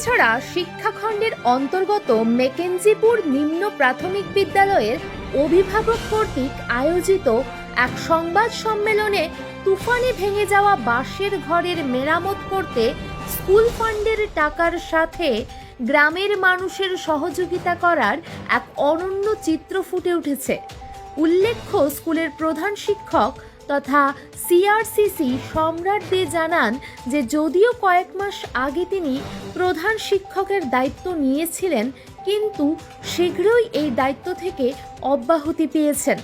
কাটলিছড়া শিক্ষাখণ্ডের অন্তর্গত মেকেঞ্জিপুর নিম্ন প্রাথমিক বিদ্যালয়ের অভিভাবক কর্তৃক আয়োজিত এক সংবাদ সম্মেলনে তুফানে ভেঙে যাওয়া বাঁশের ঘরের মেরামত করতে স্কুল ফান্ডের টাকার সাথে গ্রামের মানুষের সহযোগিতা করার এক অনন্য চিত্র ফুটে উঠেছে। উল্লেখ্য, স্কুলের প্রধান শিক্ষক তথা সিআরসিসি সম্রাট দে জানান যে যদিও কয়েক মাস আগে তিনি প্রধান শিক্ষকের দায়িত্ব নিয়েছিলেন, কিন্তু শীঘ্রই এই দায়িত্ব থেকে অব্যাহতি পেয়েছেন।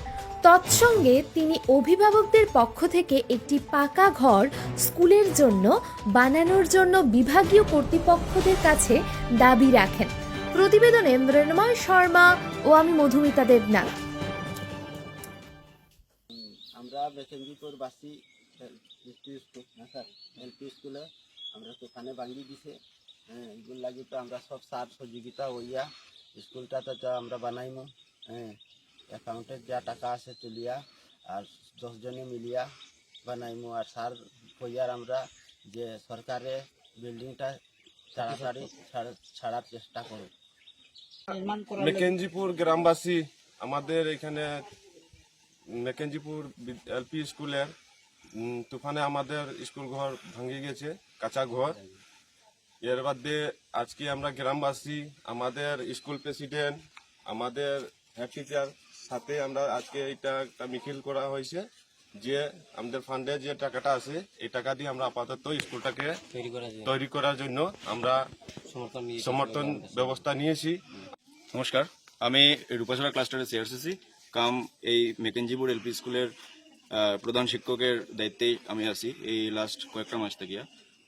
তৎসঙ্গে তিনি অভিভাবকদের পক্ষ থেকে একটি পাকা ঘর স্কুলের জন্য বানানোর জন্য বিভাগীয় কর্তৃপক্ষদের কাছে দাবি রাখেন। প্রতিবেদনে মৃন্ময় শর্মা ও আমি মধুমিতা দেবনাথ। আমরা মেকেঞ্জিপুর বাসী এলপি স্কুলে আমরা তুফানে ভাঙি দিছে। এগুলো লাগি তো আমরা সব সার সহযোগিতা হইয়া স্কুলটাতে তো আমরা বানাইমু। অ্যাকাউন্টের যা টাকা আছে তুলিয়া আর 10 জনে মিলিয়া বানাইমু। আর সার হইয়ার আমরা যে সরকারে বিল্ডিংটা তাড়াতাড়ি ছাড়ার চেষ্টা করব। মেকেঞ্জিপুর গ্রামবাসী আমাদের এখানে মেকেঞ্জিপুর এলপি স্কুলের তুফানে আমাদের স্কুল ঘর ভাঙে গেছে, কাঁচা ঘর। এর বাদে আজকে আমরা গ্রামবাসী, আমাদের স্কুল প্রেসিডেন্ট, আমাদের হেড টিচার সাথে আমরা আজকে এটা একটা মিছিল করা হয়েছে যে আমাদের ফান্ডে যে টাকাটা আছে এই টাকা দিয়ে আমরা আপাতত স্কুলটাকে তৈরি করার জন্য আমরা সমর্থন ব্যবস্থা নিয়েছি। নমস্কার, আমি রূপাছড়া ক্লাস্টারের সিআরসিসি কাম এই মেকেঞ্জিপুর এলপি স্কুলের প্রধান শিক্ষকের দায়িত্বেই আমি আছি এই লাস্ট কয়েকটা মাস থেকে।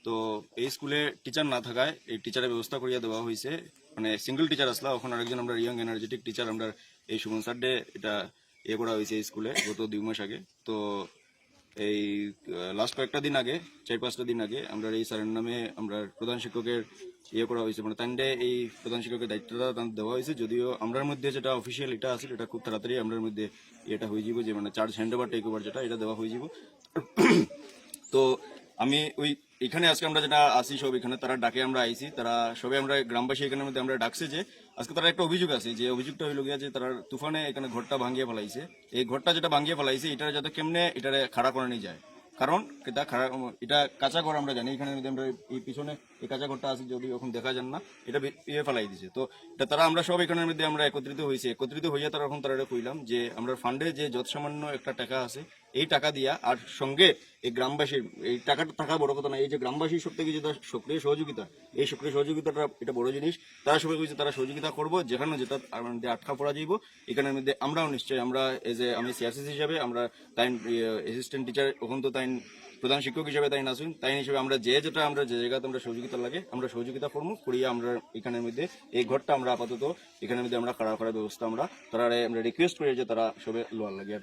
তো এই স্কুলে টিচার না থাকায় এই টিচারের ব্যবস্থা করিয়া দেওয়া হয়েছে। মানে সিঙ্গল টিচার আসলা, এখন আরেকজন আমরা ইয়াং এনার্জেটিক টিচার আমরা এই সুমন সাড্ডে এটা করা হয়েছে এই স্কুলে গত 2 মাস আগে। তো এই লাস্ট কয়েকটা দিন আগে, 4-5টা দিন আগে আমরা এই স্যারের নামে আমরা প্রধান শিক্ষকের করা হয়েছে, মানে তান্ডে এই প্রধান শিক্ষকের দায়িত্বটা দেওয়া হয়েছে। যদিও আমরার মধ্যে যেটা অফিসিয়াল এটা আছে এটা খুব তাড়াতাড়ি আমরার মধ্যে এটা হয়ে যাব, যে মানে charge hand over take over যেটা এটা দেওয়া হয়ে যাব। তো আমি ওই এখানে আজকে আমরা যেটা আসি সব এখানে তারা ডাকে আমরা আইছি, তারা সবাই আমরা গ্রামবাসী এখানের মধ্যে আমরা ডাকছে যে আজকে তারা একটা অভিযোগ আছে, যে অভিযোগটা হইল গিয়া যে তারা তুফানে এখানে ঘরটা ভাঙিয়ে ফেলাইছে। এই ঘরটা যেটা ভাঙিয়ে ফেলাইছে এটা যাতে কেমনে এটা খাড়া করে নিয়ে যায়, কারণ এটা কাঁচা ঘর আমরা জানি। এখানে আমরা এই পিছনে এই কাঁচা ঘরটা আছে, যদি এখন দেখা যান না, এটা ফেলাই দিছে। তো এটা তারা আমরা সব এখানের মধ্যে আমরা একত্রিত হইয়া তারা এখন তারা কইলাম যে আমরা ফান্ডে যে যত সামান্য একটা টাকা আছে এই টাকা দিয়া, আর সঙ্গে এই গ্রামবাসীর এই টাকাটা থাকা বড় কথা না, এই যে গ্রামবাসীর সব থেকে যেটা সক্রিয় সহযোগিতা, এই সক্রিয় সহযোগিতাটা এটা বড় জিনিস। তারা সবাই কইছে তারা সহযোগিতা করবো, যেখানে যেটা আটকা পড়া যাইব এখানের মধ্যে আমরাও নিশ্চয়ই আমরা আমি সিআরসিসি হিসাবে আমরা তাই অ্যাসিস্ট্যান্ট টিচার ওখান তো তাই প্রধান শিক্ষক হিসেবে তাই আসুন, তাই হিসেবে আমরা যে জায়গাতে আমরা সহযোগিতা লাগে আমরা সহযোগিতা করবো করিয়া আমরা এখানের মধ্যে এই ঘরটা আমরা আপাতত এখানের মধ্যে আমরা খাড়া করার ব্যবস্থা আমরা রিকোয়েস্ট করি যে তারা সবে লোয়ার লাগে। আর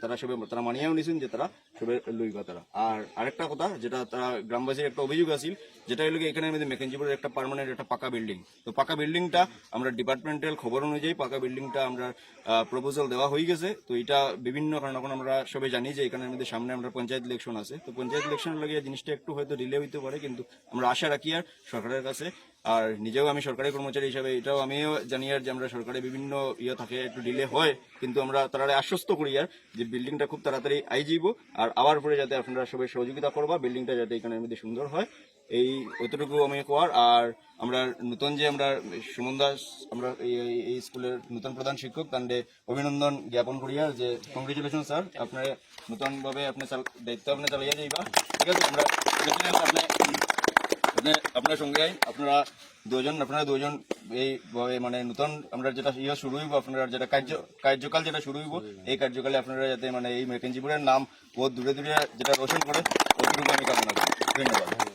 তারা মানিয়েও নিছেন যে তারা সবে লইবা তারা। আর আরেকটা কথা যেটা তারা গ্রামবাসীর একটা অভিযোগ আছিল, যেটা হলো এখানের মধ্যে মেকেঞ্জিপুরের একটা পার্মানেন্ট একটা পাকা বিল্ডিং। তো পাকা বিল্ডিংটা আমরা ডিপার্টমেন্টাল খবর অনুযায়ী পাকা বিল্ডিংটা আমরা প্রপোজাল দেওয়া হয়ে গেছে। তো এটা বিভিন্ন কারণ এখন আমরা সবাই জানি যে এখানের মধ্যে সামনে আমরা পঞ্চায়েত ইলেকশন আছে, তো পঞ্চায়েত ইলেকশন লাগিয়ে জিনিসটা একটু হয়তো ডিলে হইতে পারে, কিন্তু আমরা আশা রাখি আর সরকারের কাছে। আর নিজেও আমি সরকারি কর্মচারী হিসাবে এটাও আমিও জানি আর যে আমরা সরকারের বিভিন্ন থাকে একটু ডিলে হয়, কিন্তু আমরা তারা আশ্বস্ত করি আর যে বিল্ডিংটা খুব তাড়াতাড়ি আই যাইব। আর আবার পরে যাতে আপনারা সবাই সহযোগিতা করবা বিল্ডিংটা যাতে এখানের মধ্যে সুন্দর হয়, এই অতটুকু আমি কোয়ার। আর আমরা নতুন যে আমরা সুমন দাস আমরা এই স্কুলের নতুন প্রধান শিক্ষক তান্ডে অভিনন্দন জ্ঞাপন করি আর যে কংগ্রেচুলেশন স্যার, আপনার নতুন ভাবে আপনার দায়িত্ব আপনি চালিয়ে যাইবা। ঠিক আছে, আমরা আপনার সঙ্গে আপনারা দুজন এই মানে নতুন আমরা যেটা শুরু হইব, আপনারা যেটা কার্যকাল যেটা শুরু হইব এই কার্যকালে আপনারা যাতে মানে এই মেকেঞ্জিপুরের নাম বহুত দূরে দূরে যেটা রোশন করে ওইটুকু আমি কামনা করি। ধন্যবাদ।